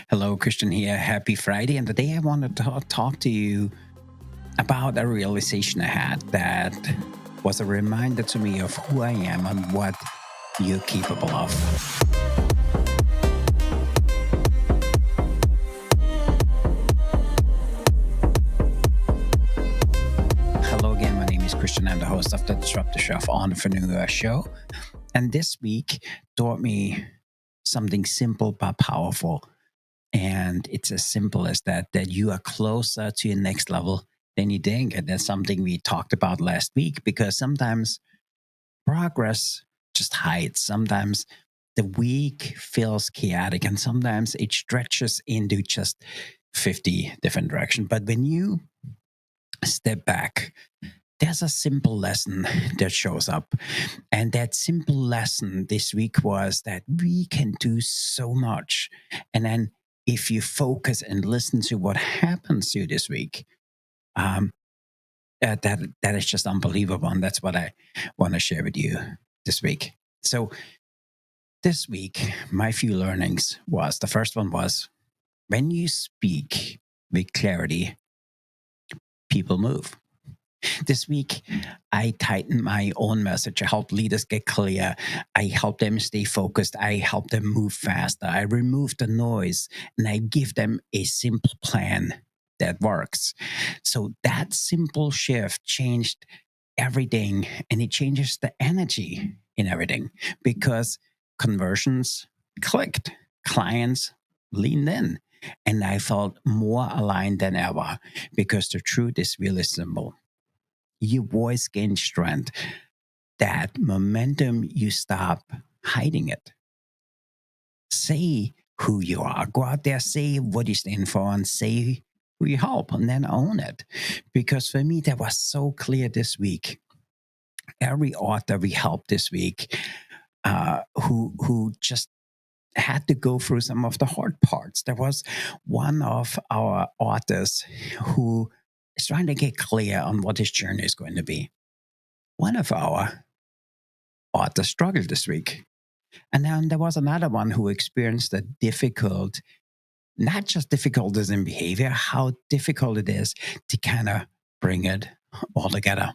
Hello, Christian here. Happy Friday. And today I wanted to talk to you about a realization I had that was a reminder to me of who I am and what you're capable of. Hello again. My name is Christian. I'm the host of the Disruptive Chef Entrepreneur show. And this week taught me something simple but powerful. And it's as simple as that you are closer to your next level than you think. And that's something we talked about last week because sometimes progress just hides. Sometimes the week feels chaotic and sometimes it stretches into just 50 different directions. But when you step back, there's a simple lesson that shows up. And that simple lesson this week was that we can do so much. And then if you focus and listen to what happens to you this week, um, that is just unbelievable. And that's what I want to share with you this week. So this week, my few learnings was the first one was when you speak with clarity, people move. This week, I tightened my own message. I help leaders get clear. I help them stay focused. I help them move faster. I remove the noise and I give them a simple plan that works. So that simple shift changed everything and it changes the energy in everything because conversions clicked, clients leaned in, and I felt more aligned than ever because the truth is really simple. Your voice gains strength. That momentum, you stop hiding it. Say who you are. Go out there, say what you stand for, and say who you help, and then own it. Because for me, that was so clear this week. Every author we helped this week who just had to go through some of the hard parts. There was one of our authors who is trying to get clear on what his journey is going to be. One of our authors struggled this week. And then there was another one who experienced a difficult, not just difficulties in behavior, how difficult it is to kind of bring it all together.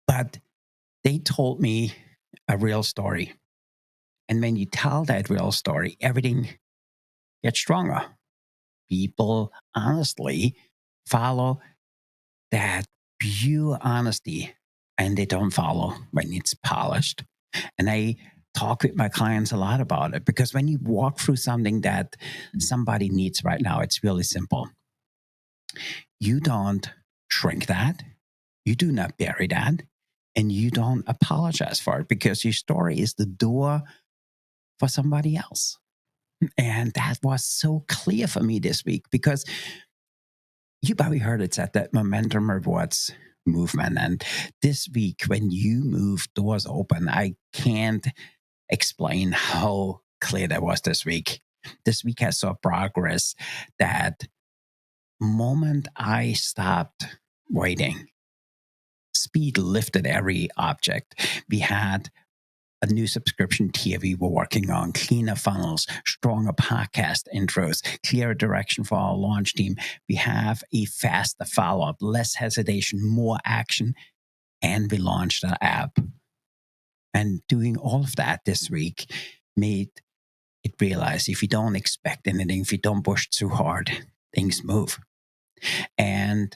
But they told me a real story. And when you tell that real story, everything gets stronger. People honestly follow that pure honesty and they don't follow when it's polished. And I talk with my clients a lot about it because when you walk through something that somebody needs right now, it's really simple. You don't shrink that, you do not bury that, and you don't apologize for it because your story is the door for somebody else. And that was so clear for me this week because you probably heard it's at that momentum rewards movement. And this week, when you move, doors open. I can't explain how clear that was this week. This week I saw progress that moment I stopped waiting, speed lifted every object. We had a new subscription tier we were working on, cleaner funnels, stronger podcast intros, clearer direction for our launch team. We have a faster follow-up, less hesitation, more action, and we launched our app. And doing all of that this week made it realize if you don't expect anything, if you don't push too hard, things move. And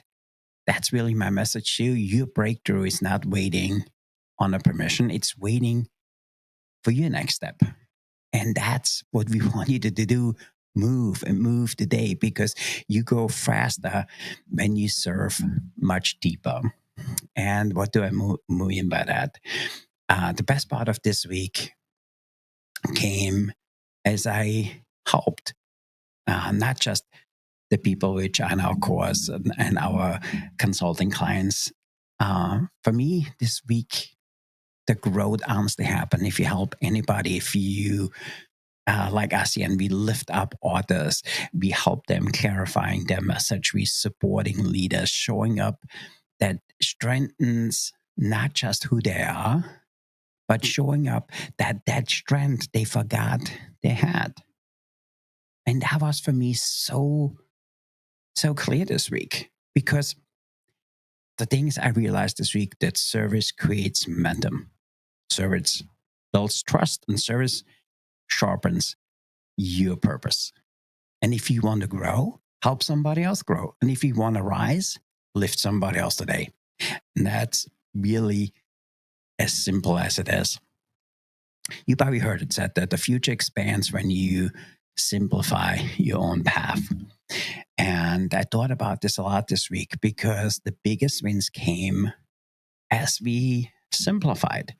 that's really my message to you. Your breakthrough is not waiting on a permission, it's waiting for your next step. And that's what we want you to do. Move and move today because you go faster when you serve much deeper. And what do I mean by that? The best part of this week came as I helped not just the people which are in our course and our consulting clients. For me, this week, the growth honestly happen if you help anybody, if you like ASEAN, we lift up authors, we help them clarifying their message, we supporting leaders, showing up that strengthens not just who they are, but showing up that strength they forgot they had. And that was for me so clear this week, because the things I realized this week, that service creates momentum. Service builds trust, and service sharpens your purpose. And if you want to grow, help somebody else grow. And if you want to rise, lift somebody else today. And that's really as simple as it is. You probably heard it said that the future expands when you simplify your own path. And I thought about this a lot this week, because the biggest wins came as we simplified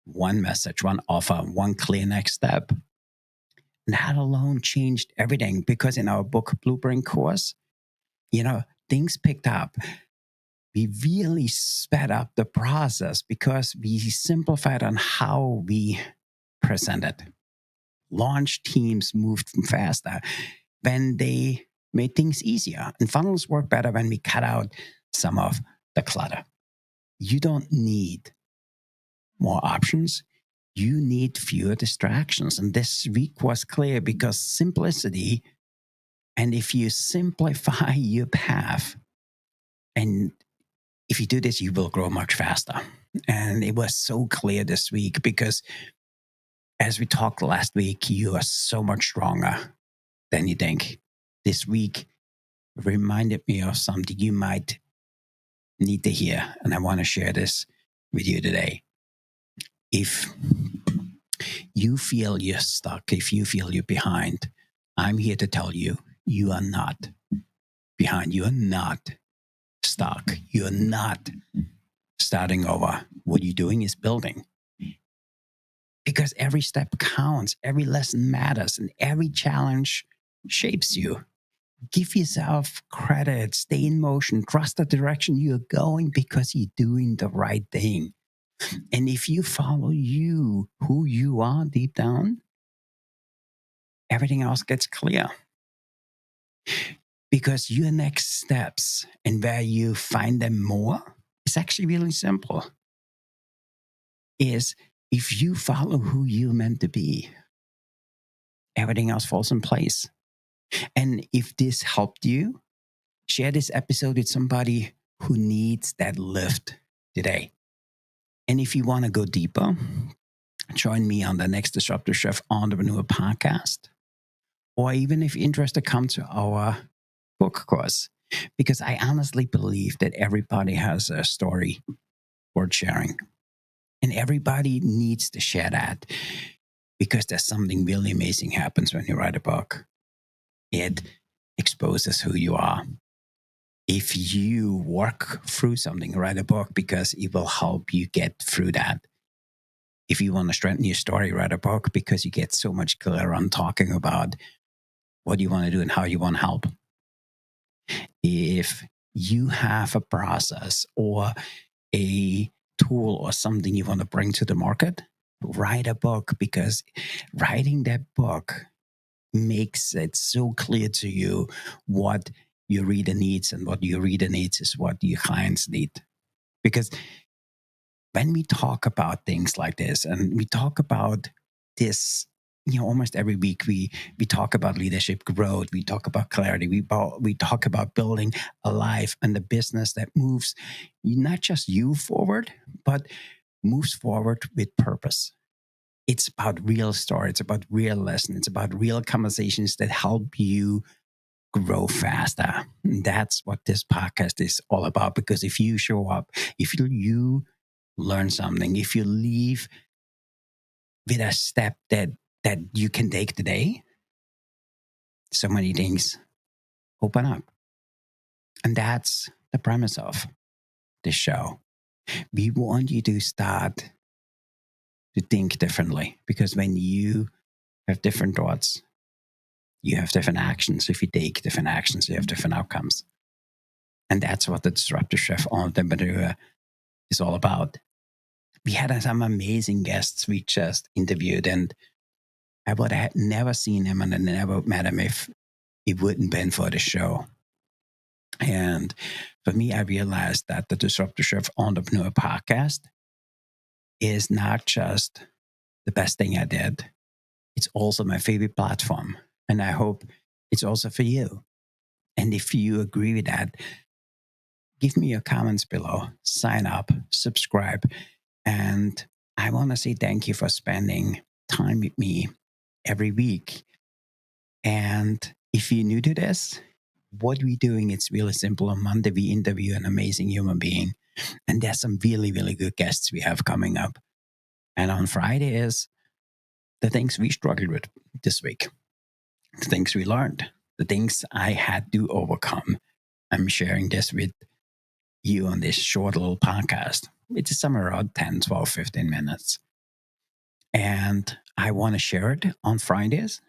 one message, one offer, one clear next step. And that alone changed everything, because in our book Blueprint course, things picked up. We really sped up the process because we simplified on how we presented. Launch teams moved faster when they made things easier, and funnels work better when we cut out some of the clutter. You don't need more options. You need fewer distractions. And this week was clear, because simplicity, and if you simplify your path, and if you do this, you will grow much faster. And it was so clear this week, because as we talked last week, you are so much stronger than you think. This week reminded me of something you might need to hear, and I want to share this with you today. If you feel you're stuck, if you feel you're behind, I'm here to tell you, you are not behind. You are not stuck. You're not starting over. What you're doing is building. Because every step counts, every lesson matters, and every challenge shapes you. Give yourself credit, stay in motion, trust the direction you're going, because you're doing the right thing. And if you follow who you are deep down, everything else gets clear. Because your next steps and where you find them more is actually really simple. Is if you follow who you're meant to be, everything else falls in place. And if this helped you, share this episode with somebody who needs that lift today. And if you want to go deeper, join me on the next Disruptive Chef Entrepreneur podcast. Or even if you're interested, come to our book course. Because I honestly believe that everybody has a story worth sharing. And everybody needs to share that, because there's something really amazing happens when you write a book. It exposes who you are. If you work through something, write a book, because it will help you get through that. If you want to strengthen your story, write a book, because you get so much clearer on talking about what you want to do and how you want to help. If you have a process or a tool or something you want to bring to the market, write a book, because writing that book makes it so clear to you what your reader needs, and what your reader needs is what your clients need. Because when we talk about things like this, and we talk about this, almost every week, we talk about leadership growth, we talk about clarity, we talk about building a life and a business that moves not just you forward, but moves forward with purpose. It's about real story. It's about real lessons. It's about real conversations that help you grow faster. And that's what this podcast is all about. Because if you show up, if you learn something, if you leave with a step that you can take today, so many things open up. And that's the premise of this show. We want you to start to think differently, because when you have different thoughts, you have different actions. If you take different actions, you have different outcomes. And that's what the Disruptive Chef Entrepreneur is all about. We had some amazing guests we just interviewed, and I would have never seen him and I never met him if it wouldn't been for the show. And for me, I realized that the Disruptive Chef Entrepreneur podcast is not just the best thing I did. It's also my favorite platform. And I hope it's also for you. And if you agree with that, give me your comments below, sign up, subscribe. And I want to say thank you for spending time with me every week. And if you're new to this, what we're doing, it's really simple. On Monday, we interview an amazing human being. And there's some really, really good guests we have coming up. And on Friday is the things we struggled with this week, the things we learned, the things I had to overcome. I'm sharing this with you on this short little podcast. It's somewhere around 10, 12, 15 minutes. And I want to share it on Fridays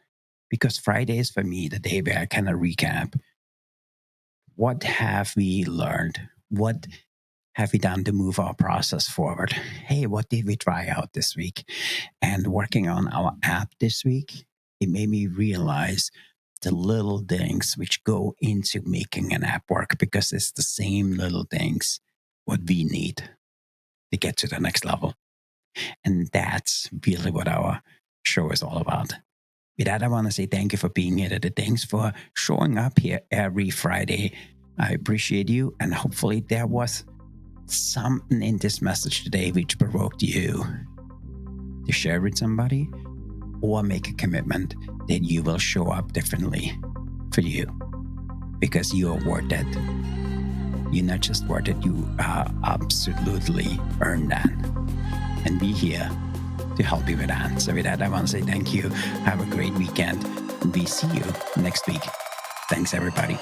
because Friday is for me the day where I kind of recap. What have we learned? What have we done to move our process forward? Hey, what did we try out this week? And working on our app this week, it made me realize the little things which go into making an app work, because it's the same little things what we need to get to the next level. And that's really what our show is all about. With that, I want to say thank you for being here today. Thanks for showing up here every Friday. I appreciate you. And hopefully there was something in this message today which provoked you to share with somebody or make a commitment that you will show up differently for you, because you are worth it. You're not just worth it, you are absolutely earned that. And be here to help you with that. So with that, I want to say thank you. Have a great weekend. And we see you next week. Thanks, everybody.